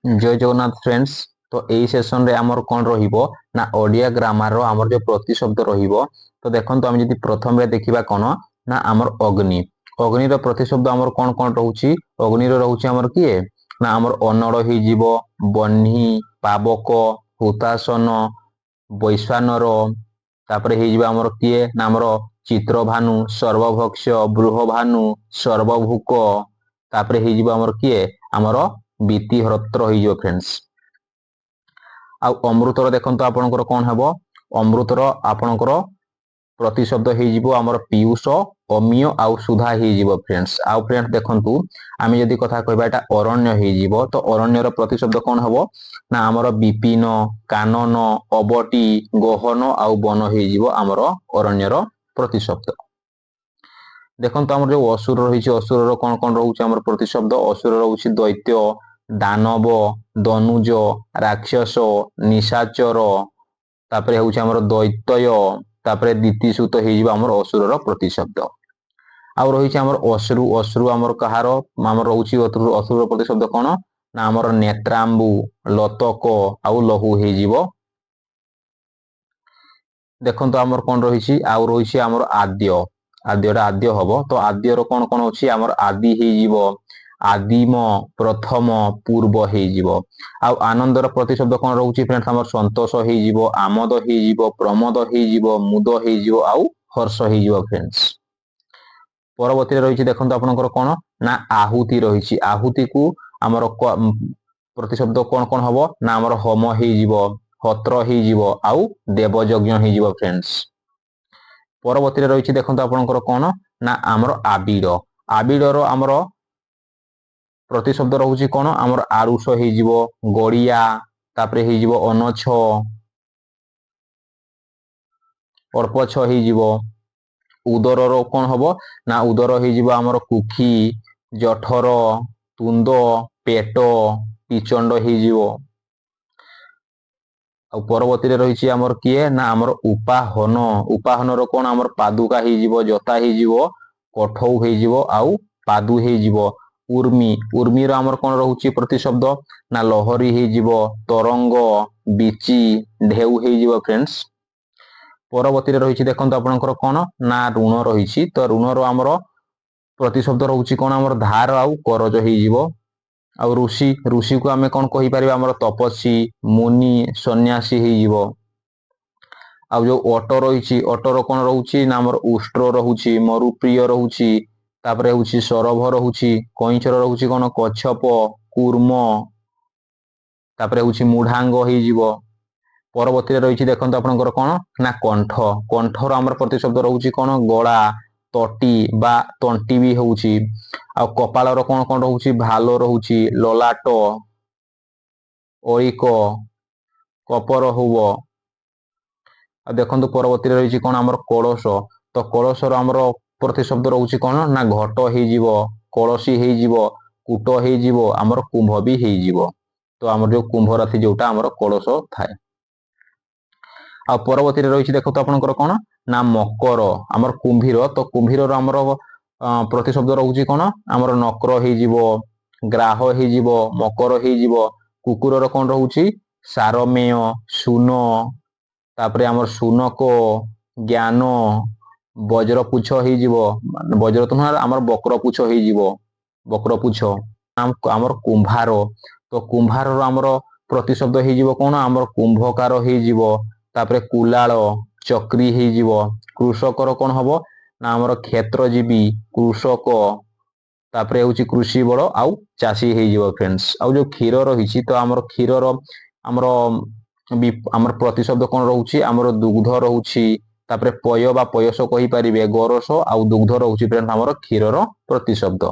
जय जगन्नाथ फ्रेंड्स। तो यही सेशन रे आमर कौन रहिबो ना ओडिया ग्रामर रो आमर जो प्रतिशब्द रहिबो। तो देखंतु हम जदि प्रथम रे देखिबा कोन ना आमर अग्नि। अग्नि रो प्रतिशब्द आमर कोन कोन रहउची। अग्नि रो रहउची आमर किए ना आमर अनड़ हि जीवो, बन्ही, पावक, हुतासन, वैश्वानर, तापरे हि जीवा आमर किए ना आमर चित्रभानु, सर्वभक्ष्य, बृहभानु, सर्वभूक, तापरे हि जीवा आमर किए आमर बीतिहृत्र हि जीवो फ्रेंड्स। आ अमृतर देखंतु आपनकर कोन हबो। अमृतर आपनकर प्रतिशब्द हि जीवो आमर पीयूष, अमीय आउ सुधा हि जीवो फ्रेंड्स। आउ फ्रेंड्स देखंतु आमे जदि कथा कहबा एटा अरण्य हि जीवो तो अरण्यर प्रतिशब्द कोन हबो ना आमर विपिन, कानन, अबटी, गहन आउ वन हि जीवो आमर अरण्यर प्रतिशब्द। देखंतु आमर जो असुर रहिछि असुरर कोन कोन रहउछि आमर प्रतिशब्द। असुर रहउछि दैत्य, दानव, दनुज, राक्षस, निशाचर, तापरे होउछि आमर दैत्य, तापरे दितिसुत हि जीवो आमर असुरर प्रतिशब्द। आउ रहिछि आमर अश्रु। अश्रु आमर कहार आमर रहउछि असुरर प्रतिशब्द कोन ना आमर नेत्राम्बु, लतक आउ लहु हि जीवो। देखंतु आमर कोन रहिछि आउ रहिछि आमर आद्य। आद्यटा आद्य हबो तो आद्यर कोन कोन अछि आमर आदि हि जीवो, आदिम, प्रथम, पूर्व हि जीवो। आउ आनंदर प्रतिशब्द कोन रहउछि फ्रेंड्स आमर संतोष हि जीवो, आमोद हि जीवो, प्रमोद हि जीवो, मुद हि जीवो आउ हर्ष हि जीवो फ्रेंड्स। परवर्ती रहिछि देखंतु आपनकर कोन ना आहुति रहिछि। आहुति को आमर प्रतिशब्द कोन कोन हबो ना आमर होम हि जीवो, हत्र हि जीवो आउ देवयज्ञ हि जीवो फ्रेंड्स। परवर्ती रहिछि देखंतु आपनकर कोन ना आमर आबिर। आबिरर आमर प्रतिशब्द रहउछि कोन आमर आरुष हि जीवो, गड़िया, तापरे हि जीवो अनछ, अर्पछ हि जीवो। उदरर कोन हबो ना उदर हि जीवो आमर कुखी, जठर, तुंद, पेट, पिचंड हि जीवो। आउ परवर्ती रहिछि आमर किए ना आमर उपाहन। उपाहनर कोन आमर पादुका हि जीवो, जता हि जीवो, कठौ हि जीवो आउ पादु हि जीवो। उर्मी। उर्मीर आमर कोन रहउछि प्रतिशब्द ना लहरी हि जीवो, तरंग, बिची, ढेउ हि जीवो फ्रेंड्स। परवर्ती रहिछि देखंतु आपनकर कोन ना ऋण रहिछि तो ऋणर आमर प्रतिशब्द रहउछि कोन आमर धार आउ करज हि जीवो। आउ ऋषि। ऋषि को आमे कोन कहि परिबा आमर तपस्वी, मुनि, सन्यासी हि जीवो। आउ जो अट रहिछि अटर कोन रहउछि ना आमर उष्ट्र रहउछि, मरुप्रिय रहउछि, तापरे होउछि सरभ रहउछि, कइंचर रहउछि कोन कच्छप, कूर्म, तापरे होउछि मुढांग हि जीवो। परवर्ती रहिछि देखंतु आपनकर कोन ना कंठ। कंठर आमर प्रतिशब्द रहउछि कोन गळा, तटी बा तंटी भी होउछि। आ कपालर कोन कोन रहउछि भालो रहउछि, ललाट, ओरिक, कपर हुव। आ देखंतु परवर्ती रहिछि कोन आमर कळस। तो कळसर आमर प्रतिशब्द रहउछि कोन ना घट हि जीवो, कळसी हि जीवो, कूट हि जीवो, आमर कुंभ भी हि जीवो। तो आमर जो कुंभ राशि जोटा आमर कळस थाए। आ परवर्ती रहिछि देखंतु आपनकर कोन ना मकर। आमर कुंभीर। तो कुंभीरर आमर प्रतिशब्द रहउछि कोन आमर नकर हि जीवो, ग्राह हि जीवो, मकर हि जीवो। कुकुरर कोन रहउछि सारमेय, सुन, तापरे आमर सुनक, ज्ञान, वज्रपुच्छ हि जीवो। वज्र तो ना आमर बक्रपुच्छ हि जीवो, बक्रपुच्छ। आमर कुंभार। तो कुंभारर आमर प्रतिशब्द हि जीवो कोन आमर कुंभकार हि जीवो, तापरे कुलाल, चक्री हि जीवो। कृषकर कोन हबो ना आमर क्षेत्रजीवी, कृषक, तापरे होउछि कृषि बड़ आउ चासी हि जीवो फ्रेंड्स। आउ जो क्षीर रहिछि तो आमर क्षीरर आमर आमर प्रतिशब्द कोन रहउछि आमर दुग्ध रहउछि, तापरे पय बा पयस कहि परिबे, गरस आउ दुग्ध रहउछि फ्रेंड्स आमर क्षीरर प्रतिशब्द।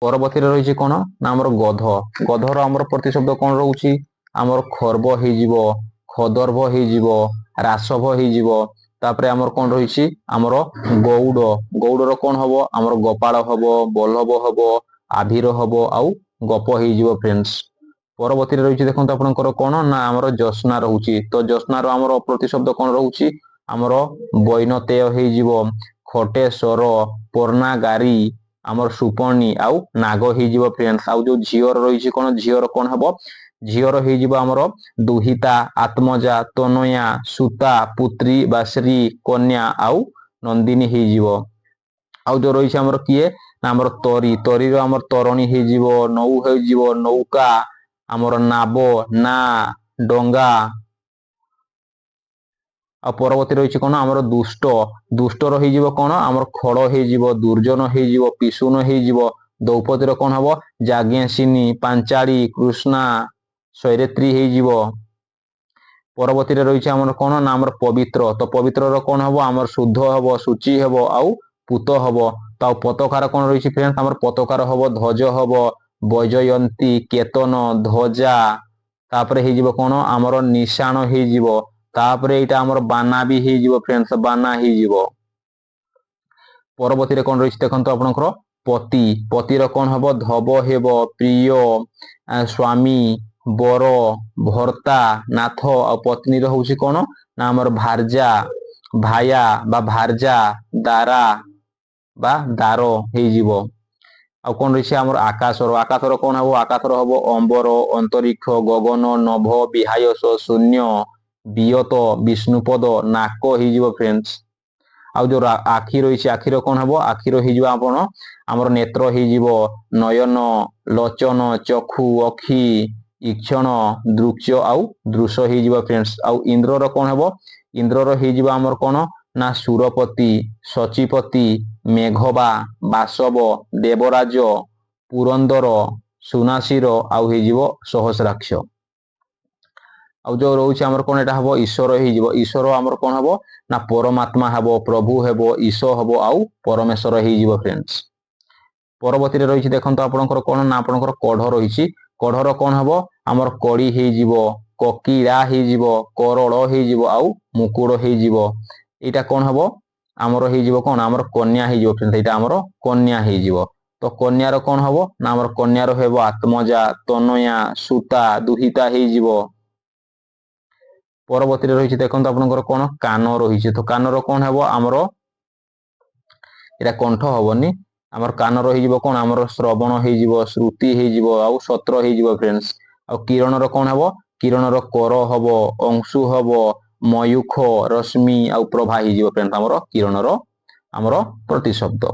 परवर्ती रहिछि कोन ना आमर गध। गधर आमर प्रतिशब्द कोन रहउछि आमर खर्ब हि जीवो, खदर्भ हि जीवो, रासभ हि जीवो। तापरे आमर कोन रहिछि आमर गौड। गौडर कोन हबो आमर गोपाल हबो, बल्लभ हबो, आभीर हबो आउ गप हि जीवो फ्रेंड्स। परवर्ती रहिछि देखंतु आपनकर कोन ना आमर जस्ना रहउछि। तो जस्नार आमर प्रतिशब्द कोन रहउछि आमर बैनतेय हि जीवो, खटेश्वर, पर्णागारी, ଆମର ସୁପର୍ଣ୍ଣି ଆଉ ନାଗ ହେଇଯିବ ଫ୍ରେଣ୍ଡସ୍। ଆଉ ଯୋଉ ଝିଅର ରହିଛି କଣ, ଝିଅର କଣ ହବ, ଝିଅର ହେଇଯିବ ଆମର ଦୁହିତା, ଆତ୍ମଜା, ତନୟା, ସୁତା, ପୁତ୍ରୀ ବା ଶ୍ରୀ, କନ୍ୟା ଆଉ ନନ୍ଦିନୀ ହେଇଯିବ। ଆଉ ଯୋଉ ରହିଛି ଆମର କିଏ ନା ଆମର ତରି, ତରିର ଆମର ତରଣୀ ହେଇଯିବ, ନୌ ହେଇଯିବ ନୌକା, ଆମର ନାବ, ନା, ଡଙ୍ଗା। ଆଉ ପରବର୍ତ୍ତୀ ରହିଛି କଣ ଆମର ଦୁଷ୍ଟ, ଦୁଷ୍ଟର ହେଇଯିବ କଣ ଆମର ଖଳ ହେଇଯିବ, ଦୁର୍ଜନ ହେଇଯିବ, ପିଶୁନ ହେଇଯିବ। ଦ୍ରୌପଦୀର କଣ ହବ ଯାଜ୍ଞସିନୀ, ପାଞ୍ଚାଳି, କୃଷ୍ଣା, ସୈରେତ୍ରୀ ହେଇଯିବ। ପରବର୍ତ୍ତୀରେ ରହିଛି ଆମର କଣ ନା ଆମର ପବିତ୍ର, ତ ପବିତ୍ରର କଣ ହବ ଆମର ଶୁଦ୍ଧ ହବ, ସୂଚି ହବ ଆଉ ପୂତ ହବ। ତ ଆଉ ପତାକାର କଣ ରହିଛି ଫ୍ରେଣ୍ଡସ୍, ଆମର ପତାକାର ହବ ଧ୍ୱଜ ହବ, ବୈଜୟନ୍ତୀ, କେତନ, ଧ୍ୱଜା। ତାପରେ ହେଇଯିବ କଣ ଆମର ନିଶାଣ ହେଇଯିବ। ତାପରେ ଏଇଟା ଆମର ବାନା ବି ହେଇଯିବ ଫ୍ରେଣ୍ଡସ୍, ବାନା ହେଇଯିବ। ପରବର୍ତ୍ତୀରେ କଣ ରହିଛି ଦେଖନ୍ତୁ ଆପଣଙ୍କର ପତି, ପତିର କଣ ହବ ଧବ ହେବ, ପ୍ରିୟ, ସ୍ୱାମୀ, ବର, ଭର୍ତ୍ତା, ନାଥ। ଆଉ ପତ୍ନୀର ହଉଛି କଣ ନା ଆମର ଭାର୍ଯ୍ୟା, ଭାୟା ବା ଭାର୍ଯ୍ୟା, ଦାରା ବା ଦାର ହେଇଯିବ। ଆଉ କଣ ରହିଛି ଆମର ଆକାଶର, ଆକାଶର କଣ ହବ ଆକାଶର ହବ ଅମ୍ବର, ଅନ୍ତରିକ୍ଷ, ଗଗନ, ନଭ, ବିହାୟସ, ଶୂନ୍ୟ, ବିୟତ, ବିଷ୍ଣୁପଦ, ନାକ ହେଇଯିବ ଫ୍ରେଣ୍ଡସ୍। ଆଉ ଯୋଉ ଆଖି ରହିଛି, ଆଖିର କଣ ହବ ଆଖିର ହେଇଯିବ ଆପଣ ଆମର ନେତ୍ର ହେଇଯିବ, ନୟନ, ଲୋଚନ, ଚକ୍ଷୁ, ଅକ୍ଷି, ଇକ୍ଷଣ, ଦୃକ୍ଷ ଆଉ ଦୃଶ ହେଇଯିବ ଫ୍ରେଣ୍ଡସ୍। ଆଉ ଇନ୍ଦ୍ରର କଣ ହବ, ଇନ୍ଦ୍ରର ହେଇଯିବ ଆମର କଣ ନା ସୁରପତି, ସଚିପତି, ମେଘବା, ବାସବ, ଦେବରାଜ, ପୁରନ୍ଦର, ସୁନାସିର ଆଉ ହେଇଯିବ ସହସ୍ରାକ୍ଷ। ଆଉ ଯୋଉ ରହୁଛି ଆମର କଣ ଏଟା ହବ ଈଶ୍ୱର ହେଇଯିବ, ଈଶ୍ୱର ଆମର କଣ ହବ ନା ପରମାତ୍ମା ହବ, ପ୍ରଭୁ ହେବ, ଈଶ ହବ ଆଉ ପରମେଶ୍ୱର ହେଇଯିବ ଫ୍ରେଣ୍ଡସ୍। ପରବର୍ତ୍ତୀରେ ରହିଛି ଦେଖନ୍ତୁ ଆପଣଙ୍କର କଣ ନା ଆପଣଙ୍କର କଢ ରହିଛି, କଢର କଣ ହବ ଆମର କଡି ହେଇଯିବ, କକିଳା ହେଇଯିବ, କରଳ ହେଇଯିବ ଆଉ ମୁକୁଡ ହେଇଯିବ। ଏଇଟା କଣ ହବ ଆମର ହେଇଯିବ କଣ ଆମର କନ୍ୟା ହେଇଯିବ ଫ୍ରେଣ୍ଡସ୍, ଏଇଟା ଆମର କନ୍ୟା ହେଇଯିବ। ତ କନ୍ୟାର କଣ ହବ ନା ଆମର କନ୍ୟାର ହେବ ଆତ୍ମଜା, ତନୟା, ସୁତା, ଦୁହିତା ହେଇଯିବ। ପରବର୍ତ୍ତୀରେ ରହିଛି ଦେଖନ୍ତୁ ଆପଣଙ୍କର କଣ କାନ ରହିଛି, ତ କାନର କଣ ହବ ଆମର ଏଇଟା କଣ୍ଠ ହବନି, ଆମର କାନ ରହିଯିବ କଣ ଆମର ଶ୍ରବଣ ହେଇଯିବ, ଶ୍ରୁତି ହେଇଯିବ ଆଉ ସତ୍ର ହେଇଯିବ ଫ୍ରେଣ୍ଡସ୍। ଆଉ କିରଣର କଣ ହବ, କିରଣର କର ହବ, ଅଂଶୁ ହବ, ମୟୁଖ, ରଶ୍ମି ଆଉ ପ୍ରଭା ହେଇଯିବ ଫ୍ରେଣ୍ଡସ୍ ଆମର କିରଣର ଆମର ପ୍ରତିଶବ୍ଦ।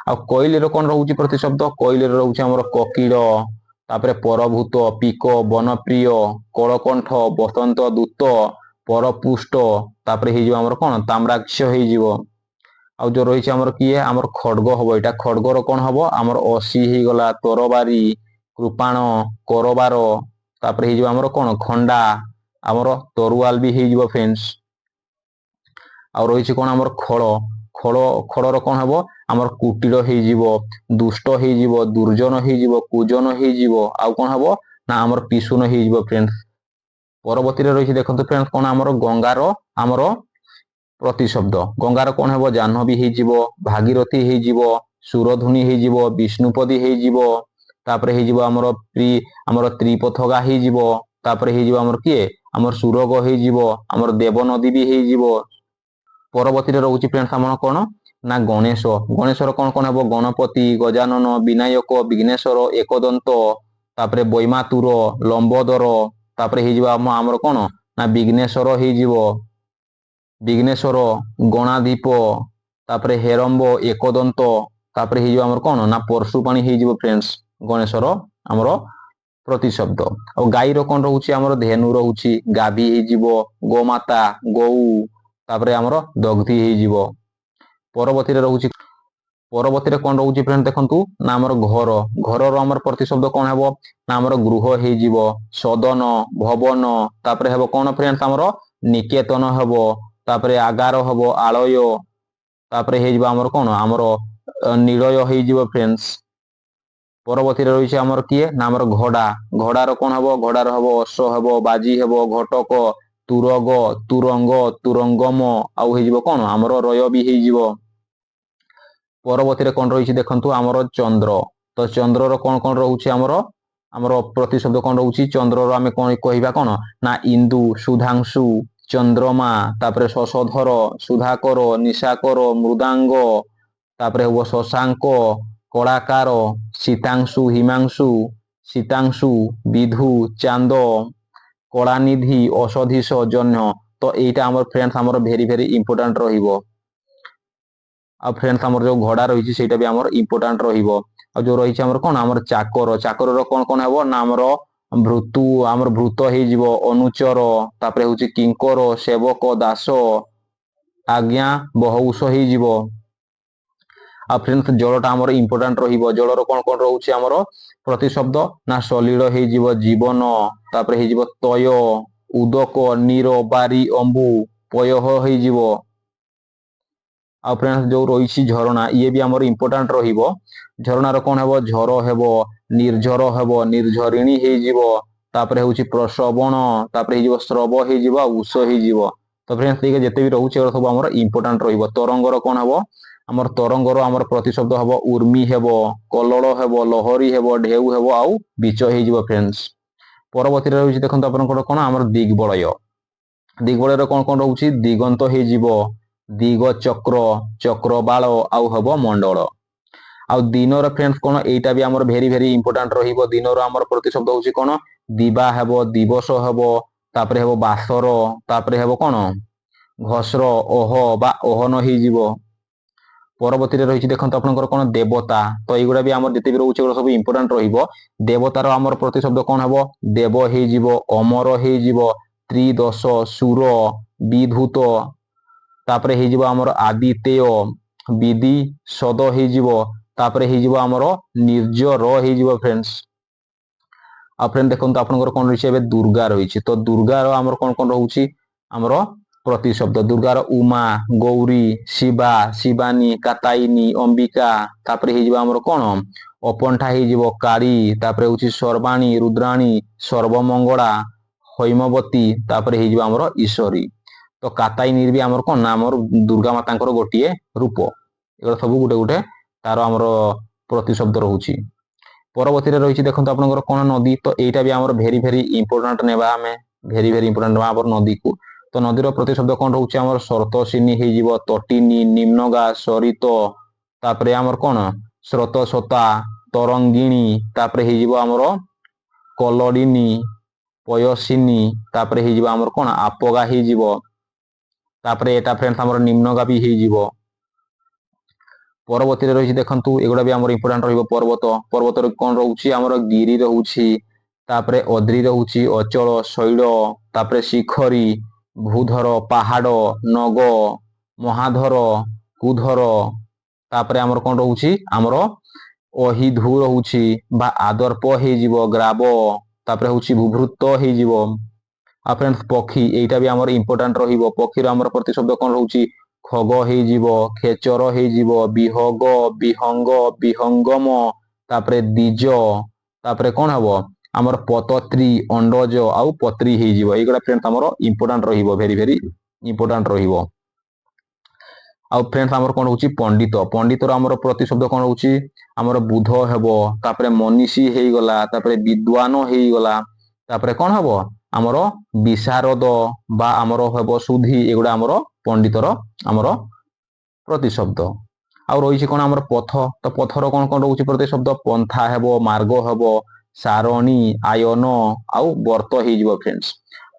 ଆଉ କୋଇଲିର କଣ ରହୁଛି ପ୍ରତିଶବ୍ଦ, କୋଇଲିର ରହୁଛି ଆମର କୋକିଳ, ତାପରେ ପରଭୂତ, ପିକ, ବନପ୍ରିୟ, କଳକଣ୍ଠ, ବସନ୍ତ ଦୂତ, ପରପୃଷ୍ଟ, ତାପରେ ହେଇଯିବ ଆମର କଣ ତାମ୍ରାକ୍ଷ ହେଇଯିବ। ଆଉ ଯୋଉ ରହିଛି ଆମର କିଏ ଆମର ଖଡଗ ହବ, ଏଇଟା ଖଡଗର କଣ ହବ ଆମର ଅସି ହେଇଗଲା, ତରବାରୀ, କୃପାଣ, କରବାର, ତାପରେ ହେଇଯିବ ଆମର କଣ ଖଣ୍ଡା, ଆମର ତରୁଆଲ ବି ହେଇଯିବ ଫ୍ରେଣ୍ଡସ୍। ଆଉ ରହିଛି କଣ ଆମର ଖଳ, ଖଳ, ଖଳର କଣ ହବ ଆମର କୁଟୀର ହେଇଯିବ, ଦୁଷ୍ଟ ହେଇଯିବ, ଦୁର୍ଜନ ହେଇଯିବ, କୁଜନ ହେଇଯିବ ଆଉ କଣ ହବ ନା ଆମର ପିଶୁନ ହେଇଯିବ ଫ୍ରେଣ୍ଡସ୍। ପରବର୍ତ୍ତୀରେ ରହିଛି ଦେଖନ୍ତୁ ଫ୍ରେଣ୍ଡସ୍ କଣ ଆମର ଗଙ୍ଗାର ଆମର ପ୍ରତିଶବ୍ଦ, ଗଙ୍ଗାର କଣ ହେବ ଜାହ୍ନବୀ ହେଇଯିବ, ଭାଗୀରଥୀ ହେଇଯିବ, ସୁରଧୁନୀ ହେଇଯିବ, ବିଷ୍ଣୁପଦୀ ହେଇଯିବ, ତାପରେ ହେଇଯିବ ଆମର ତ୍ରିପଥଗା ହେଇଯିବ, ତାପରେ ହେଇଯିବ ଆମର କିଏ ଆମର ସୁରଗ ହେଇଯିବ, ଆମର ଦେବନଦୀ ବି ହେଇଯିବ। ପରବର୍ତ୍ତୀରେ ରହୁଛି ଫ୍ରେଣ୍ଡସ୍ ଆମର କଣ ନା ଗଣେଶ, ଗଣେଶର କଣ କଣ ହବ ଗଣପତି, ଗଜାନନ, ବିନାୟକ, ବିଘ୍ନେଶ୍ୱର, ଏକଦନ୍ତ, ତାପରେ ବୈମାତୁର, ଲମ୍ବୋଦର, ତାପରେ ହେଇଯିବ ଆମର କଣ ନା ବିଘ୍ନେଶ୍ୱର ହେଇଯିବ, ବିଘ୍ନେଶ୍ୱର, ଗଣାଧୀପ, ତାପରେ ହେରମ୍ବ, ଏକଦନ୍ତ, ତାପରେ ହେଇଯିବ ଆମର କଣ ନା ପରଶୁପାଣି ହେଇଯିବ ଫ୍ରେଣ୍ଡସ୍ ଗଣେଶର ଆମର ପ୍ରତିଶବ୍ଦ। ଆଉ ଗାଈର କଣ ରହୁଛି ଆମର ଧେନୁ ରହୁଛି, ଗାଭୀ ହେଇଯିବ, ଗୋମାତା, ଗଉ, ତାପରେ ଆମର ଦଗ୍ଧି ହେଇଯିବ। ପରବର୍ତ୍ତୀରେ ରହୁଛି, ପରବର୍ତ୍ତୀରେ କଣ ରହୁଛି ଫ୍ରେଣ୍ଡ ଦେଖନ୍ତୁ ନା ଆମର ଘର, ଘରର ଆମର ପ୍ରତିଶବ୍ଦ କଣ ହେବ ନା ଆମର ଗୃହ ହେଇଯିବ, ସଦନ, ଭବନ, ତାପରେ ହେବ କଣ ଫ୍ରେଣ୍ଡସ୍ ଆମର ନିକେତନ ହେବ, ତାପରେ ଆଗାର ହବ, ଆଳୟ, ତାପରେ ହେଇଯିବ ଆମର କଣ ଆମର ନିଳୟ ହେଇଯିବ ଫ୍ରେଣ୍ଡସ୍। ପରବର୍ତ୍ତୀରେ ରହିଛି ଆମର କିଏ ନା ଆମର ଘୋଡା, ଘୋଡାର କଣ ହବ ଘୋଡାର ହବ ଅଶ୍ଵ ହବ, ବାଜି ହେବ, ଘଟକ, ତୁରଗ, ତୁରଙ୍ଗ, ତୁରଙ୍ଗମ ଆଉ ହେଇଯିବ କଣ ଆମର ରୟ ବି ହେଇଯିବ। ପରବର୍ତ୍ତୀରେ କଣ ରହିଛି ଦେଖନ୍ତୁ ଆମର ଚନ୍ଦ୍ର, ତ ଚନ୍ଦ୍ରର କଣ କଣ ରହୁଛି ଆମର ଆମର ପ୍ରତିଶବ୍ଦ କଣ ରହୁଛି, ଚନ୍ଦ୍ରର ଆମେ କଣ କହିବା କଣ ନା ଇନ୍ଦୁ, ସୁଧାଂଶୁ, ଚନ୍ଦ୍ରମା, ତାପରେ ଶଶଧର, ସୁଧାକର, ନିଶାକର, ମୃଦାଙ୍ଗ, ତାପରେ ହବ ଶଶାଙ୍କ, କଳାକାର, ଶୀତାଂଶୁ, ହିମାଂଶୁ, ଶୀତାଂଶୁ, ବିଧୁ, ଚାନ୍ଦ, କଳାନିଧି, ଔଷଧୀଶ, ଜହ୍ନ। ତ ଏଇଟା ଆମର ଫ୍ରେଣ୍ଡସ୍ ଆମର ଭେରି ଭେରି ଇମ୍ପୋର୍ଟାଣ୍ଟ ରହିବ। ଆଉ ଫ୍ରେଣ୍ଡସ୍ ଆମର ଯୋଉ ଘୋଡ଼ା ରହିଛି ସେଇଟା ବି ଆମର ଇମ୍ପୋର୍ଟାଣ୍ଟ ରହିବ। ଆଉ ଯୋଉ ରହିଛି ଆମର କଣ ଆମର ଚାକର, ଚାକରର କଣ କଣ ହେବ ନା ଆମର ଭୃତୁ, ଆମର ଭୃତ ହେଇଯିବ, ଅନୁଚର, ତାପରେ ହଉଛି କିଙ୍କର, ସେବକ, ଦାସ, ଆଜ୍ଞା, ବହୁଷ ହେଇଯିବ। ଆଉ ଫ୍ରେଣ୍ଡସ୍ ଜଳଟା ଆମର ଇମ୍ପୋର୍ଟାଣ୍ଟ ରହିବ। ଜଳର କଣ କଣ ରହୁଛି ଆମର ପ୍ରତିଶବ୍ଦ ନା ସଲିଳ ହେଇଯିବ, ଜୀବନ, ତାପରେ ହେଇଯିବ ତୟ, ଉଦକ, ନୀର, ବାରି, ଅମ୍ବୁ, ପୟହ ହେଇଯିବ। ଆଉ ଫ୍ରେଣ୍ଡସ୍ ଯୋଉ ରହିଛି ଝରଣା, ଇଏ ବି ଆମର ଇମ୍ପୋର୍ଟାଣ୍ଟ ରହିବ। ଝରଣାର କଣ ହେବ ଝର ହେବ, ନିର୍ଝର ହେବ, ନିର୍ଝରିଣୀ ହେଇଯିବ, ତାପରେ ହେଉଛି ପ୍ରସବଣ, ତାପରେ ହେଇଯିବ ସ୍ରବ ହେଇଯିବ, ଆଉ ଉଷ ହେଇଯିବ। ତ ଫ୍ରେଣ୍ଡସ୍ ଏଇଟା ଯେତେ ବି ରହୁଛି ଏଗୁଡ଼ା ସବୁ ଆମର ଇମ୍ପୋର୍ଟାଣ୍ଟ ରହିବ। ତରଙ୍ଗର କଣ ହେବ ଆମର ତରଙ୍ଗର ଆମର ପ୍ରତିଶବ୍ଦ ହେବ ଉର୍ମି ହେବ, କଲଳ ହେବ, ଲହରୀ ହେବ, ଢେଉ ହେବ, ଆଉ ବିଚ ହେଇଯିବ ଫ୍ରେଣ୍ଡସ୍। ପରବର୍ତ୍ତୀରେ ରହୁଛି ଦେଖନ୍ତୁ ଆପଣଙ୍କର କଣ ଆମର ଦିଗ୍ବଳୟ। ଦିଗ୍ବଳୟର କଣ କଣ ରହୁଛି ଦିଗନ୍ତ ହେଇଯିବ, ଦିଗ ଚକ୍ର, ଚକ୍ରବାଳ, ଆଉ ହେବ ମଣ୍ଡଳ। ଆଉ ଦିନର ଫ୍ରେଣ୍ଡସ୍ କଣ ଏଇଟା ବି ଆମର ଭେରି ଭେରି ଇମ୍ପୋର୍ଟାଣ୍ଟ ରହିବ। ଦିନର ଆମର ପ୍ରତିଶବ୍ଦ ହେଉଛି କଣ ଦିବା ହେବ, ଦିବସ ହେବ, ତାପରେ ହେବ ବାସର, ତାପରେ ହେବ କଣ ଘସ୍ର, ଓହ ବା ଓହନ ହେଇଯିବ। ପରବର୍ତ୍ତୀରେ ରହିଛି ଦେଖନ୍ତୁ ଆପଣଙ୍କର କଣ ଦେବତା। ତ ଏଇଗୁଡ଼ା ବି ଆମର ଯେତେ ବି ରହୁଛି ଏଗୁଡ଼ା ସବୁ ଇମ୍ପୋର୍ଟାଣ୍ଟ ରହିବ। ଦେବତାର ଆମର ପ୍ରତିଶବ୍ଦ କଣ ହେବ ଦେବ ହେଇଯିବ, ଅମର ହେଇଯିବ, ତ୍ରିଦଶ, ସୁର, ବିଧୂତ, ତାପରେ ହେଇଯିବ ଆମର ଆଦିତେୟ, ବିଧି ସଦ ହେଇଯିବ, ତାପରେ ହେଇଯିବ ଆମର ନିର୍ଜର ହେଇଯିବ ଫ୍ରେଣ୍ଡସ୍। ଆଉ ଫ୍ରେଣ୍ଡ ଦେଖନ୍ତୁ ଆପଣଙ୍କର କଣ ରହିଛି ଏବେ ଦୁର୍ଗା ରହିଛି। ତ ଦୁର୍ଗାର ଆମର କଣ କଣ ରହୁଛି ଆମର ପ୍ରତିଶବ୍ଦ ଦୁର୍ଗାର ଉମା, ଗୌରୀ, ଶିବା, ଶିବାନୀ, କାତାଇନୀ, ଅମ୍ବିକା, ତାପରେ ହେଇଯିବ ଆମର କଣ ଅପଣ୍ଠା ହେଇଯିବ, କାଳୀ, ତାପରେ ହେଉଛି ସର୍ବାଣୀ, ରୁଦ୍ରାଣୀ, ସର୍ବମଙ୍ଗଳା, ହୈମବତୀ, ତାପରେ ହେଇଯିବ ଆମର ଈଶ୍ୱରୀ। ତ କାତାଇନୀ ବି ଆମର କଣ ନା ଆମର ଦୁର୍ଗା ମାତାଙ୍କର ଗୋଟିଏ ରୂପ। ଏଗୁଡ଼ା ସବୁ ଗୋଟେ ଗୋଟେ ତାର ଆମର ପ୍ରତିଶବ୍ଦ ରହୁଛି। ପରବର୍ତ୍ତୀରେ ରହିଛି ଦେଖନ୍ତୁ ଆପଣଙ୍କର କଣ ନଦୀ। ତ ଏଇଟା ବି ଆମର ଭେରି ଭେରି ଇମ୍ପୋର୍ଟାଣ୍ଟ ନେବା, ଆମେ ଭେରି ଭେରି ଇମ୍ପୋର୍ଟାଣ୍ଟ ନେବା ଆମର ନଦୀକୁ। ତ ନଦୀର ପ୍ରତିଶବ୍ଦ କଣ ରହୁଛି ଆମର ସ୍ରୋତସ୍ୱିନୀ ହେଇଯିବ, ତଟିନୀ, ନିମ୍ନଗା, ସରିତ, ତାପରେ ଆମର କଣ ସ୍ରୋତସ୍ୱତା, ତରଙ୍ଗିଣୀ, ତାପରେ ହେଇଯିବ ଆମର କଲଡ଼ିନୀ, ପୟସିନୀ, ତାପରେ ହେଇଯିବ ଆମର କଣ ଆପଗା ହେଇଯିବ, ତାପରେ ଏଟା ଫ୍ରେଣ୍ଡସ୍ ଆମର ନିମ୍ନଗା ବି ହେଇଯିବ। ପରବର୍ତ୍ତୀରେ ରହିଛି ଦେଖନ୍ତୁ ଏଗୁଡ଼ା ବି ଆମର ଇମ୍ପୋର୍ଟାଣ୍ଟ ରହିବ ପର୍ବତ। ପର୍ବତରେ କଣ ରହୁଛି ଆମର ଗିରି ରହୁଛି, ତାପରେ ଅଦ୍ରି ରହୁଛି, ଅଚଳ, ଶୈଳ, ତାପରେ ଶିଖରୀ, ଭୂଧର, ପାହାଡ଼, ନଗ, ମହାଧର, କୁଧର, ତାପରେ ଆମର କଣ ରହୁଛି ଆମର ଅହିଧୁ ରହୁଛି ବା ଆଦର୍ପ ହେଇଯିବ, ଗ୍ରାବ, ତାପରେ ହେଉଛି ଭୂଭୃତ ହେଇଯିବ। ଆଉ ଫ୍ରେଣ୍ଡସ୍ ପକ୍ଷୀ ଏଇଟା ବି ଆମର ଇମ୍ପୋର୍ଟାଣ୍ଟ ରହିବ। ପକ୍ଷୀର ଆମର ପ୍ରତିଶବ୍ଦ କଣ ରହୁଛି ଖଗ ହେଇଯିବ, ଖେଚର ହେଇଯିବ, ବିହଗ, ବିହଙ୍ଗ, ବିହଙ୍ଗମ, ତାପରେ ଦ୍ୱିଜ, ତାପରେ କଣ ହବ ଆମର ପତତ୍ରୀ, ଅଣ୍ଡଜ, ଆଉ ପତ୍ରୀ ହେଇଯିବ। ଏଇଗୁଡ଼ା ଫ୍ରେଣ୍ଡସ୍ ଆମର ଇମ୍ପୋର୍ଟାଣ୍ଟ ରହିବ, ଭେରି ଭେରି ଇମ୍ପୋର୍ଟାଣ୍ଟ ରହିବ। ଆଉ ଫ୍ରେଣ୍ଡସ୍ ଆମର କଣ ହଉଛି ପଣ୍ଡିତ। ପଣ୍ଡିତର ଆମର ପ୍ରତିଶବ୍ଦ କଣ ହଉଛି ଆମର ବୁଧ ହେବ, ତାପରେ ମନୀଷୀ ହେଇଗଲା, ତାପରେ ବିଦ୍ୱାନ ହେଇଗଲା, ତାପରେ କଣ ହବ ଆମର ବିଶାରଦ ବା ଆମର ହେବ ସୁଧୀ। ଏଗୁଡ଼ା ଆମର ପଣ୍ଡିତର ଆମର ପ୍ରତିଶବ୍ଦ। ଆଉ ରହିଛି କଣ ଆମର ପଥ। ତ ପଥର କଣ କଣ ରହୁଛି ପ୍ରତିଶବ୍ଦ ପନ୍ଥା ହେବ, ମାର୍ଗ ହେବ, ସାରଣୀ, ଆୟନ, ଆଉ ବର୍ତ୍ତ ହେଇଯିବ ଫ୍ରେଣ୍ଡସ୍।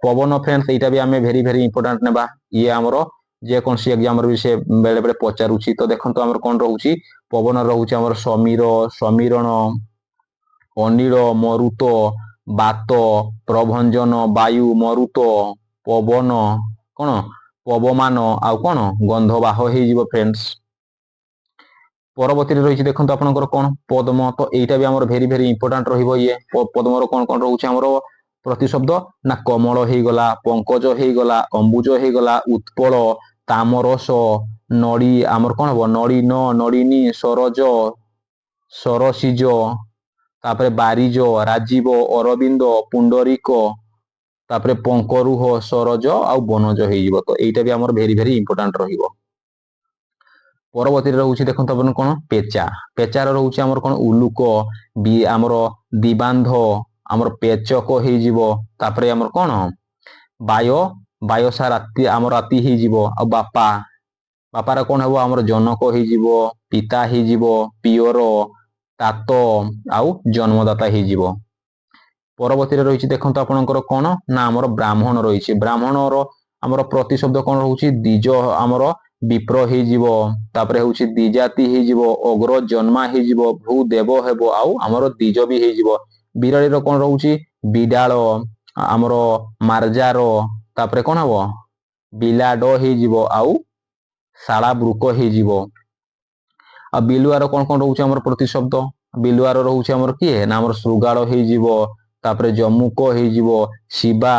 ପବନ ଫ୍ରେଣ୍ଡସ୍ ଏଇଟା ବି ଆମେ ଭେରି ଭେରି ଇମ୍ପୋର୍ଟାଣ୍ଟ ନେବା। ଇଏ ଆମର ଯେକୌଣସି ଏକ୍ଜାମରେ ବି ସେ ବେଳେ ବେଳେ ପଚାରୁଛି। ତ ଦେଖନ୍ତୁ ଆମର କଣ ରହୁଛି ପବନ ରହୁଛି ଆମର ସମୀର, ସମୀରଣ, ଅନିଳ, ମରୁତ, ବାତ, ପ୍ରଭଞ୍ଜନ, ବାୟୁ, ମରୁତ, ପବନ, କଣ ପବମାନ, ଆଉ କଣ ଗନ୍ଧବାହ ହେଇଯିବ ଫ୍ରେଣ୍ଡସ୍। ପରବର୍ତ୍ତୀରେ ରହିଛି ଦେଖନ୍ତୁ ଆପଣଙ୍କର କଣ ପଦ୍ମ। ତ ଏଇଟା ବି ଆମର ଭେରି ଭେରି ଇମ୍ପୋର୍ଟାଣ୍ଟ ରହିବ। ଇଏ ପଦ୍ମର କଣ କଣ ରହୁଛି ଆମର ପ୍ରତିଶବ୍ଦ ନା କମଳ ହେଇଗଲା, ପଙ୍କଜ ହେଇଗଲା, ଅମ୍ବୁଜ ହେଇଗଲା, ଉତ୍ପଳ, ତାମରସ, ନଡ଼ି, ଆମର କଣ ହବ ନଳିନ, ନଳିନୀ, ସରୋଜ, ସରସିଜ, ତାପରେ ବାରିଜ, ରାଜୀବ, ଅରବିନ୍ଦ, ପୁଣ୍ଡରୀକ, ତାପରେ ପଙ୍କରୁହ, ସରୋଜ, ଆଉ ବନଜ ହେଇଯିବ। ତ ଏଇଟା ବି ଆମର ଭେରି ଭେରି ଇମ୍ପୋର୍ଟାଣ୍ଟ ରହିବ। ପରବର୍ତ୍ତୀରେ ରହୁଛି ଦେଖନ୍ତୁ ଆପଣ କଣ ପେଚା। ପେଚାର ରହୁଛି ଆମର କଣ ଉଲୁକ, ଆମର ଦିବାନ୍ଧ, ଆମର ପେଚକ ହେଇଯିବ, ତାପରେ ଆମର କଣ ବାୟ, ବାୟସା ରାତି, ଆମର ରାତି ହେଇଯିବ, ଆଉ ବାପା, ବାପାର କଣ ହେବ ଆମର ଜନକ ହେଇଯିବ, ପିତା ହେଇଯିବ, ପିଅର, ତାତ ଆଉ ଜନ୍ମଦାତା ହେଇଯିବ। ପରବର୍ତ୍ତୀରେ ରହିଛି ଦେଖନ୍ତୁ ଆପଣଙ୍କର କଣ ନା ଆମର ବ୍ରାହ୍ମଣ ରହିଛି। ବ୍ରାହ୍ମଣର ଆମର ପ୍ରତିଶବ୍ଦ କଣ ରହୁଛି ଦ୍ୱିଜ ଆମର ବିପ୍ର ହେଇଯିବ। ତାପରେ ହଉଛି ଦ୍ୱିଜାତି ହେଇଯିବ, ଅଗ୍ର ଜନ୍ମା ହେଇଯିବ, ଭୂ ଦେବ ହେବ ଆଉ ଆମର ଦ୍ୱିଜ ବି ହେଇଯିବ। ବିରାଡ଼ିର କଣ ରହୁଛି ବିଡାଳ, ଆମର ମାର୍ଜାର, ତାପରେ କଣ ହବ ବିଲାଡ ହେଇଯିବ ଆଉ ଶାଳା ବୃକ ହେଇଯିବ। ଆଉ ବିଲୁଆର କଣ କଣ ରହୁଛି ଆମର ପ୍ରତିଶବ୍ଦ? ବିଲୁଆର ରହୁଛି ଆମର କିଏ ନା ଆମର ଶୃଗାଳ ହେଇଯିବ, ତାପରେ ଜମୁକ ହେଇଯିବ, ଶିବା,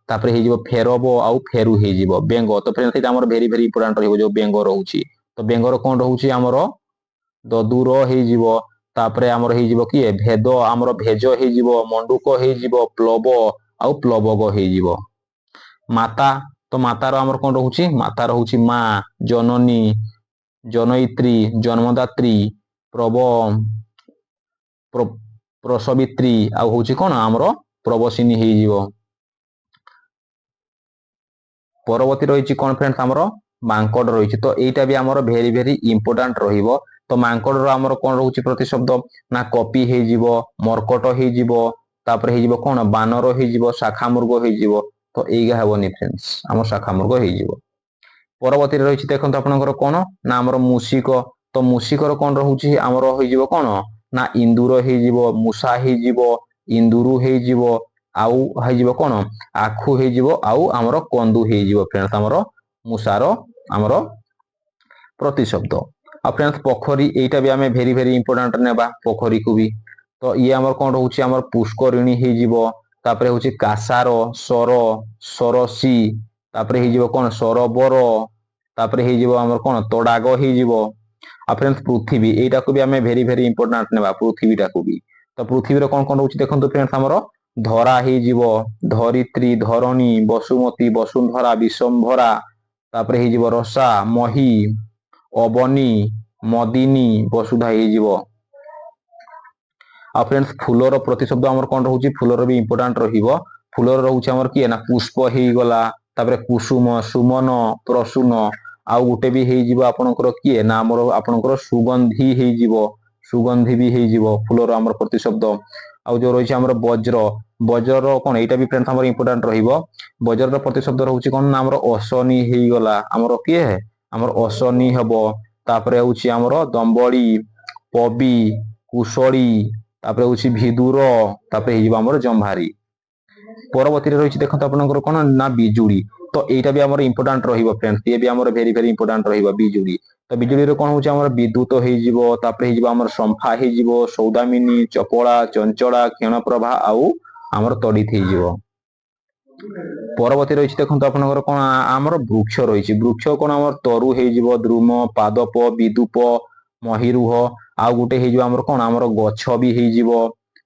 ତାପରେ ହେଇଯିବ ଫେରବ ଆଉ ଫେରୁ ହେଇଯିବ। ବେଙ୍ଗ ତ ସେଇଟା ଆମର ଭେରି ଭେରି ଇମ୍ପୋର୍ଟାଣ୍ଟ ରହିବ ଯୋଉ ବେଙ୍ଗ ରହୁଛି। ତ ବେଙ୍ଗର କଣ ରହୁଛି ଆମର ଦଦୁର ହେଇଯିବ, ତାପରେ ଆମର ହେଇଯିବ କିଏ ଭେଦ, ଆମର ଭେଜ ହେଇଯିବ, ମଣ୍ଡୁକ ହେଇଯିବ, ପ୍ଲବ ଆଉ ପ୍ଲବଗ ହେଇଯିବ। ମାତା ତ ମାତାର ଆମର କଣ ରହୁଛି ମାତା ରହୁଛି ମା, ଜନନୀ, ଜନୟିତ୍ରୀ, ଜନ୍ମଦାତ୍ରୀ, ପ୍ରସବିତ୍ରୀ ଆଉ ହଉଛି କଣ ଆମର ପ୍ରବସିନୀ ହେଇଯିବ। ପରବର୍ତ୍ତୀ ରହିଛି କଣ ଫ୍ରେଣ୍ଡସ୍ ଆମର ମାଙ୍କଡ ରହିଛି। ତ ଏଇଟା ବି ଆମର ଭେରି ଭେରି ଇମ୍ପୋର୍ଟାଣ୍ଟ ରହିବ। ତ ମାଙ୍କଡର ଆମର କଣ ରହୁଛି ପ୍ରତିଶବ୍ଦ ନା କପି ହେଇଯିବ, ମର୍କଟ ହେଇଯିବ, ତାପରେ ହେଇଯିବ କଣ ବାନର ହେଇଯିବ, ଶାଖା ମୃଗ ହେଇଯିବ। ତ ଏଇଗା ହେବନି ଫ୍ରେଣ୍ଡସ୍, ଆମର ଶାଖା ମୃଗ ହେଇଯିବ। ପରବର୍ତ୍ତୀରେ ରହିଛି ଦେଖନ୍ତୁ ଆପଣଙ୍କର କଣ ନା ଆମର ମୂଷିକ। ତ ମୂଷିକର କଣ ରହୁଛି ଆମର ହେଇଯିବ କଣ ନା ଇନ୍ଦୁର ହେଇଯିବ, ମୂଷା ହେଇଯିବ, ଇନ୍ଦୁରୁ ହେଇଯିବ, ଆଉ ହେଇଯିବ କଣ ଆଖୁ ହେଇଯିବ ଆଉ ଆମର କନ୍ଦୁ ହେଇଯିବ ଫ୍ରେଣ୍ଡସ୍ ଆମର ମୂଷାର ଆମର ପ୍ରତିଶବ୍ଦ। ଆଉ ଫ୍ରେଣ୍ଡସ୍ ପୋଖରୀ ଏଇଟା ବି ଆମେ ଭେରି ଭେରି ଇମ୍ପୋର୍ଟାଣ୍ଟ ନେବା ପୋଖରୀକୁ ବି। ତ ଇଏ ଆମର କଣ ରହୁଛି ଆମର ପୁଷ୍କରିଣୀ ହେଇଯିବ, ତାପରେ ହଉଛି କାସାର, ସର, ସରସୀ, ତାପରେ ହେଇଯିବ କଣ ସରୋବର, ତାପରେ ହେଇଯିବ ଆମର କଣ ତଡାଗ ହେଇଯିବ। ଆଉ ଫ୍ରେଣ୍ଡସ୍ ପୃଥିବୀ ଏଇଟାକୁ ବି ଆମେ ଭେରି ଭେରି ଇମ୍ପୋର୍ଟାଣ୍ଟ ନେବା ପୃଥିବୀଟାକୁ ବି। ତ ପୃଥିବୀର କଣ କଣ ରହୁଛି ଦେଖନ୍ତୁ ଫ୍ରେଣ୍ଡସ୍ ଆମର ଧରା ହେଇଯିବ, ଧରିତ୍ରୀ, ଧରଣୀ, ବସୁମତୀ, ବସୁନ୍ଧରା, ବିଶ୍ବମ୍ଭରା, ତାପରେ ହେଇଯିବ ରସା, ମହି, ଅବନୀ, ମଦିନୀ, ବସୁଧା ହେଇଯିବ। ଆଉ ଫ୍ରେଣ୍ଡସ୍ ଫୁଲର ପ୍ରତିଶବ୍ଦ ଆମର କଣ ରହୁଛି ଫୁଲର ବି ଇମ୍ପୋର୍ଟାଣ୍ଟ ରହିବ। ଫୁଲର ରହୁଛି ଆମର କିଏ ନା ପୁଷ୍ପ ହେଇଗଲା, ତାପରେ କୁସୁମ, ସୁମନ, ପ୍ରସୂନ, ଆଉ ଗୋଟେ ବି ହେଇଯିବ ଆପଣଙ୍କର କିଏ ନା ଆମର ଆପଣଙ୍କର ସୁଗନ୍ଧି ହେଇଯିବ, ସୁଗନ୍ଧି ବି ହେଇଯିବ ଫୁଲର ଆମର ପ୍ରତିଶବ୍ଦ। ଆଉ ଯୋଉ ରହିଛି ଆମର ବଜ୍ର, ବଜ୍ରର କଣ ଏଇଟା ବି ଫ୍ରେଣ୍ଡସ୍ ଆମର ଇମ୍ପୋର୍ଟାଣ୍ଟ ରହିବ। ବଜ୍ରର ପ୍ରତିଶବ୍ଦ ରହୁଛି କଣ ନା ଆମର ଅଶନି ହେଇଗଲା, ଆମର କିଏ ଆମର ଅଶନି ହବ, ତାପରେ ହଉଛି ଆମର ଦମ୍ବଳି, ପବି, କୁଶଳୀ, ତାପରେ ହଉଛି ଭିଦୁର, ତାପରେ ହେଇଯିବ ଆମର ଜମ୍ଭାରୀ। ପରବର୍ତ୍ତୀରେ ରହିଛି ଦେଖନ୍ତୁ ଆପଣଙ୍କର କଣ ନା ବିଜୁଳି। ତ ଏଇଟା ବି ଆମର ଇମ୍ପୋର୍ଟାଣ୍ଟ ରହିବ ଫ୍ରେଣ୍ଡସ୍, ଇଏ ବି ଆମର ଭେରି ଭେରି ଇମ୍ପୋର୍ଟାଣ୍ଟ ରହିବ ବିଜୁଳି। ତ ବିଜୁଳିରେ କଣ ହଉଛି ଆମର ବିଦ୍ୟୁତ ହେଇଯିବ, ତାପରେ ହେଇଯିବ ଆମର ଶମ୍ଫା ହେଇଯିବ, ସୌଦାମିନୀ, ଚପଳା, ଚଞ୍ଚଳା, କ୍ଷଣପ୍ରଭା ଆଉ ଆମର ତଡିତ ହେଇଯିବ। ପରବର୍ତ୍ତୀ ରହିଛି ଦେଖନ୍ତୁ ଆପଣଙ୍କର କଣ ଆମର ବୃକ୍ଷ ରହିଛି। ବୃକ୍ଷ କଣ ଆମର ତରୁ ହେଇଯିବ, ଦ୍ରୁମ, ପାଦପ, ବିଦୁପ, ମହିରୁହ, ଆଉ ଗୋଟେ ହେଇଯିବ ଆମର କଣ ଆମର ଗଛ ବି ହେଇଯିବ,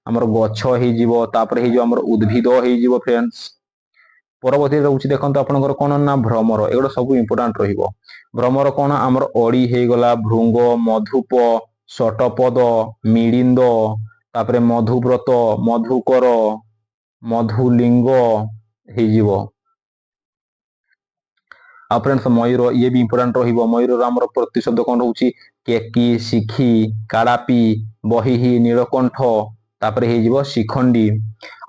ଆମର ଗଛ ହେଇଯିବ, ତାପରେ ହେଇଯିବ ଆମର ଉଦ୍ଭିଦ ହେଇଯିବ ଫ୍ରେଣ୍ଡସ୍। ପରବର୍ତ୍ତୀ ରହୁଛି ଦେଖନ୍ତୁ ଆପଣଙ୍କର କଣ ନା ଭ୍ରମର, ଏଗୁଡା ସବୁ ଇମ୍ପୋର୍ଟାଣ୍ଟ ରହିବ। ଭ୍ରମର କଣ ଆମର ଅଡି ହେଇଗଲା, ଭୃଙ୍ଗ, ମଧୁପ, ଶଟପଦ, ମିଳିନ୍ଦ, ତାପରେ ମଧୁବ୍ରତ, ମଧୁକର, ମଧୁଲିଙ୍ଗ ହେଇଯିବ। ଆଉ ଫ୍ରେଣ୍ଡସ୍ ମୟୂର ଇଏ ବି ଇମ୍ପୋର୍ଟାଣ୍ଟ ରହିବ। ମୟୂରର ଆମର ପ୍ରତିଶବ୍ଦ କଣ ରହୁଛି କେକି, ଶିଖି, କାଡାପି, ବହିହି, ନୀଳକଣ୍ଠ, ତାପରେ ହେଇଯିବ ଶିଖଣ୍ଡୀ।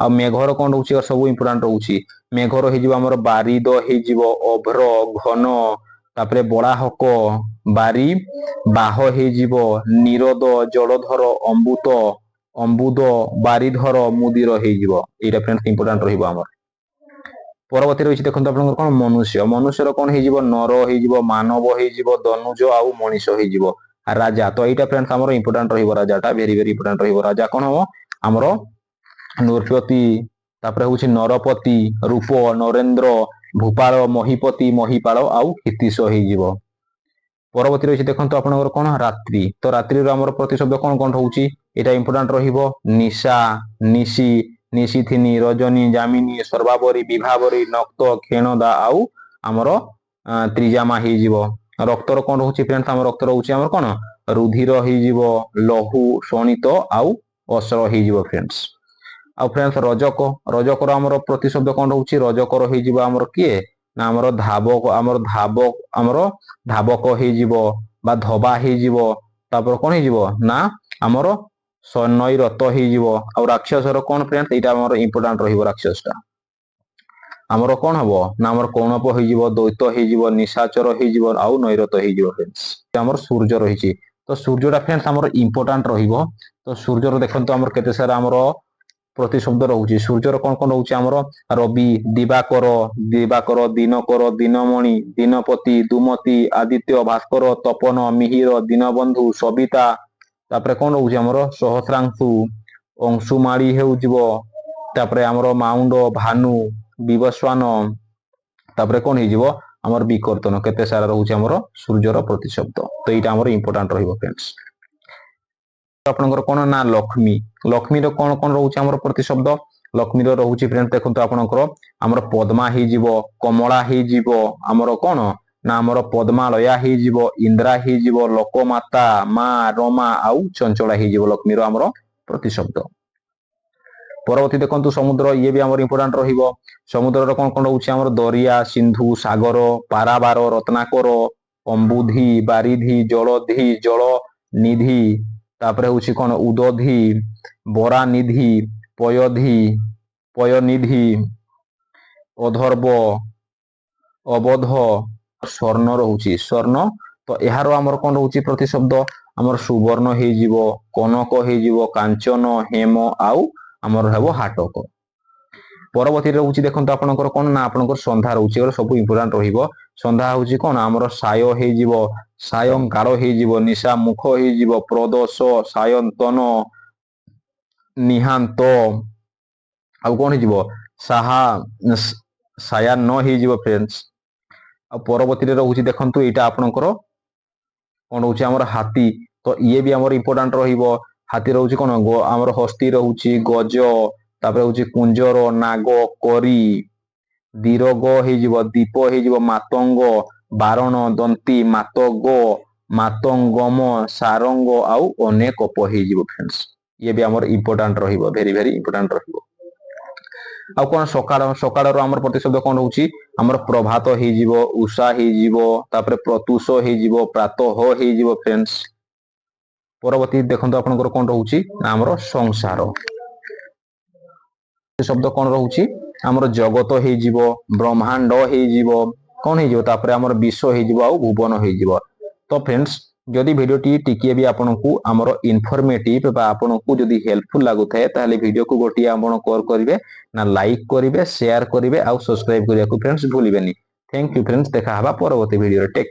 ଆଉ ମେଘର କଣ ରହୁଛି ସବୁ ଇମ୍ପୋର୍ଟାଣ୍ଟ ରହୁଛି। ମେଘର ହେଇଯିବ ଆମର ବାରିଦ ହେଇଯିବ, ଅଭ୍ର, ଘନ, ତାପରେ ବଳାହକ, ବାରି, ବାହ ହେଇଯିବ, ନିରୋଦ, ଜଳଧର, ଅମ୍ବୁତ, ଅମ୍ବୁଦ, ବାରିଧର, ମୁଦିର ହେଇଯିବ। ଏଇଟା ଫ୍ରେଣ୍ଡସ୍ ଇମ୍ପୋର୍ଟାଣ୍ଟ ରହିବ ଆମର। ପରବର୍ତ୍ତୀ ରହିଛି ଦେଖନ୍ତୁ ଆପଣଙ୍କର କଣ ମନୁଷ୍ୟ। ମନୁଷ୍ୟର କଣ ହେଇଯିବ ନର ହେଇଯିବ, ମାନବ ହେଇଯିବ, ଦନୁଜ ଆଉ ମଣିଷ ହେଇଯିବ। ରାଜା ତ ଏଇଟା ଫ୍ରେଣ୍ଡସ୍ ଆମର ଇମ୍ପୋର୍ଟାଣ୍ଟ ରହିବ, ରାଜାଟା ଭେରି ଭେରି ଇମ୍ପୋର୍ଟାଣ୍ଟ ରହିବ। ରାଜା କଣ ହବ ଆମର ନୃପତି, ତାପରେ ହଉଛି ନରପତି, ରୂପ, ନରେନ୍ଦ୍ର, ଭୂପାଳ, ମହିପତି, ମହିପାଳ ଆଉ ହିତିଶ ହେଇଯିବ। ପରବର୍ତ୍ତୀ ରହିଛି ଦେଖନ୍ତୁ ଆପଣଙ୍କର କଣ ରାତ୍ରି। ତ ରାତ୍ରିର ଆମର ପ୍ରତିଶବ୍ଦ କଣ କଣ ରହୁଛି ଏଇଟା ଇମ୍ପୋର୍ଟାଣ୍ଟ ରହିବ। ନିଶା, ନିଶି, ନିଶିଥିନି, ରଜନୀ, ଜାମିନୀ, ସର୍ବାବରୀ, ବିଭାବରୀ, ନକ୍ତ, କ୍ଷେଣଦା ଆଉ ଆମର ତ୍ରିଜାମା ହେଇଯିବ। ରକ୍ତର କଣ ରହୁଛି ଫ୍ରେଣ୍ଡସ୍ ଆମର ରକ୍ତ ରହୁଛି ଆମର କଣ ରୁଧିର ହେଇଯିବ, ଲହୁ, ଶୋଣିତ ଆଉ ଅସ୍ର ହେଇଯିବ ଫ୍ରେଣ୍ଡସ୍। ଆଉ ଫ୍ରେଣ୍ଡସ୍ ରଜକ, ରଜକର ଆମର ପ୍ରତିଶବ୍ଦ କଣ ରହୁଛି ରଜକର ହେଇଯିବ ଆମର କିଏ ନା ଆମର ଧାବକ, ଆମର ଧାବକ ହେଇଯିବ ବା ଧବା ହେଇଯିବ। ତାପରେ କଣ ହେଇଯିବ ନା ଆମର ନୈରତ ହେଇଯିବ। ଆଉ ରାକ୍ଷସର କଣ ଫ୍ରେଣ୍ଡ, ଏଇଟା ଆମର ଇମ୍ପୋର୍ଟାଣ୍ଟ ରହିବ। ରାକ୍ଷସଟା ଆମର କଣ ହବ ନା ଆମର କୌଣପ ହେଇଯିବ, ଦ୍ୱୈତ ହେଇଯିବ, ନିଶାଚର ହେଇଯିବ ଆଉ ନୈରତ ହେଇଯିବ ଫ୍ରେଣ୍ଡସ୍। ଆମର ସୂର୍ଯ୍ୟ ରହିଛି। ତ ସୂର୍ଯ୍ୟଟା ଫ୍ରେଣ୍ଡସ୍ ଆମର ଇମ୍ପୋର୍ଟାଣ୍ଟ ରହିବ। ତ ସୂର୍ଯ୍ୟର ଦେଖନ୍ତୁ ଆମର କେତେ ସାରା ଆମର ପ୍ରତିଶବ୍ଦ ରହୁଛି। ସୂର୍ଯ୍ୟର କଣ କଣ ରହୁଛି ଆମର ରବି, ଦିବାକର, ଦିବାକର, ଦିନକର, ଦିନମଣି, ଦିନପତି, ଦୁମତି, ଆଦିତ୍ୟ, ଭାସ୍କର, ତପନ, ମିହିର, ଦୀନବନ୍ଧୁ, ସବିତା। ତାପରେ କଣ ରହୁଛି ଆମର ସହସ୍ରାଂଶୁ, ଅଂଶୁମାଳି ହେଉଯିବ। ତାପରେ ଆମର ମାଉଣ୍ଡ, ଭାନୁ, ବିବସ୍ୱାନ। ତାପରେ କଣ ହେଇଯିବ ଆମର ବିକର୍ତ୍ତନ। କେତେ ସାରା ରହୁଛି ଆମର ସୂର୍ଯ୍ୟର ପ୍ରତିଶବ୍ଦ। ତ ଏଇଟା ଆମର ଇମ୍ପୋର୍ଟାଣ୍ଟ ରହିବ ଫ୍ରେଣ୍ଡସ୍। ଆପଣଙ୍କର କଣ ନା ଲକ୍ଷ୍ମୀ। ଲକ୍ଷ୍ମୀର କଣ କଣ ରହୁଛି ଆମର ପ୍ରତିଶବ୍ଦ। ଲକ୍ଷ୍ମୀର ରହୁଛି ଫ୍ରେଣ୍ଡ ଦେଖନ୍ତୁ ଆପଣଙ୍କର ଆମର ପଦ୍ମା ହେଇଯିବ, କମଳା ହେଇଯିବ, ଆମର କଣ ନା ଆମର ପଦ୍ମାଳୟା ହେଇଯିବ, ଇନ୍ଦ୍ରା ହେଇଯିବ, ଲୋକମାତା, ମା, ରମା ଆଉ ଚଞ୍ଚଳା ହେଇଯିବ ଲକ୍ଷ୍ମୀର ଆମର ପ୍ରତିଶବ୍ଦ। ପରବର୍ତ୍ତୀ ଦେଖନ୍ତୁ ସମୁଦ୍ର, ଇଏ ବି ଆମର ଇମ୍ପୋର୍ଟାଣ୍ଟ ରହିବ। ସମୁଦ୍ରର କଣ କଣ ରହୁଛି ଆମର ଦରିଆ, ସିନ୍ଧୁ, ସାଗର, ପାରାବାର, ରତ୍ନାକର, ଅମ୍ବୁଧି, ବାରିଧି, ଜଳଧି, ଜଳ ନିଧି। ତାପରେ ହଉଛି କଣ ଉଦଧି, ବରାନିଧି, ପୟଧି, ପୟନିଧି, ଅଧର୍ବ, ଅବଧ, ସ୍ୱର୍ଣ୍ଣ ରହୁଛି ସ୍ୱର୍ଣ୍ଣ। ତ ଏହାର ଆମର କଣ ରହୁଛି ପ୍ରତିଶବ୍ଦ ଆମର ସୁବର୍ଣ୍ଣ ହେଇଯିବ, କନକ ହେଇଯିବ, କାଞ୍ଚନ, ହେମ ଆଉ ଆମର ହେବ ହାଟକ। ପରବର୍ତ୍ତୀ ରହୁଛି ଦେଖନ୍ତୁ ଆପଣଙ୍କର କଣ ନା ଆପଣଙ୍କର ସନ୍ଧ୍ୟା ରହୁଛି। ଏଗୁଡ଼ା ସବୁ ଇମ୍ପୋର୍ଟାଣ୍ଟ ରହିବ। ସନ୍ଧ୍ୟା ହଉଛି କଣ ଆମର ସାୟ ହେଇଯିବ, ସାୟଙ୍କାଳ ହେଇଯିବ, ନିଶା ମୁଖ ହେଇଯିବ, ପ୍ରଦୋଷ, ସାୟନ୍ତନ, ନିହାନ୍ତ ଆଉ କଣ ହେଇଯିବ ସାହା ସାୟାନ୍ନ ହେଇଯିବ ଫ୍ରେଣ୍ଡସ୍। ଆଉ ପରବର୍ତ୍ତୀରେ ରହୁଛି ଦେଖନ୍ତୁ ଏଇଟା ଆପଣଙ୍କର କଣ ରହୁଛି ଆମର ହାତୀ। ତ ଇଏ ବି ଆମର ଇମ୍ପୋର୍ଟାଣ୍ଟ ରହିବ। ହାତୀ ରହୁଛି କଣ ଆମର ହସ୍ତି ରହୁଛି, ଗଜ, ତାପରେ ହଉଛି କୁଞ୍ଜର, ନାଗ, କରି, ଦୀରଗ ହେଇଯିବ, ଦୀପ ହେଇଯିବ, ମାତଙ୍ଗ, ବାରଣ, ଦନ୍ତୀ, ମାତଗ, ମାତଙ୍ଗମ, ସାରଙ୍ଗ ଆଉ ଅନେକପ ହେଇଯିବ ଫ୍ରେଣ୍ଡସ୍। ଇଏ ବି ଆମର ଇମ୍ପୋର୍ଟାଣ୍ଟ ରହିବ, ଭେରି ଭେରି ଇମ୍ପୋର୍ଟାଣ୍ଟ ରହିବ। ଆଉ କଣ ସକାଳ, ସକାଳର ଆମର ପ୍ରତିଶବ୍ଦ କଣ ରହୁଛି ଆମର ପ୍ରଭାତ ହେଇଯିବ, ଉଷା ହେଇଯିବ, ତାପରେ ପ୍ରତୁଷ ହେଇଯିବ, ପ୍ରାତଃ ହେଇଯିବ ଫ୍ରେଣ୍ଡସ୍। ପରବର୍ତ୍ତୀ ଦେଖନ୍ତୁ ଆପଣଙ୍କର କଣ ରହୁଛି ନା ଆମର ସଂସାର। ଶବ୍ଦ କଣ ରହୁଛି ଆମର ଜଗତ ହେଇଯିବ, ବ୍ରହ୍ମାଣ୍ଡ ହେଇଯିବ, କଣ ହେଇଯିବ ତାପରେ ଆମର ବିଶ୍ୱ ହେଇଯିବ ଆଉ ଭୁବନ ହେଇଯିବ। ତ ଫ୍ରେଣ୍ଡସ୍ ଯଦି ଭିଡ଼ିଓଟି ଟିକିଏ ବି ଆପଣଙ୍କୁ ଆମର ଇନଫର୍ମେଟିଭ ବା ଆପଣଙ୍କୁ ଯଦି ହେଲ୍ପଫୁଲ ଲାଗୁଥାଏ ତାହେଲେ ଭିଡ଼ିଓକୁ ଗୋଟିଏ ଆପଣ କଣ କରିବେ ନା ଲାଇକ୍ କରିବେ, ସେୟାର କରିବେ ଆଉ ସବସ୍କ୍ରାଇବ କରିବାକୁ ଫ୍ରେଣ୍ଡସ୍ ଭୁଲିବେନି। ଥ୍ୟାଙ୍କ ୟୁ ଫ୍ରେଣ୍ଡସ୍, ଦେଖା ହେବା ପରବର୍ତ୍ତୀ ଭିଡ଼ିଓରେ।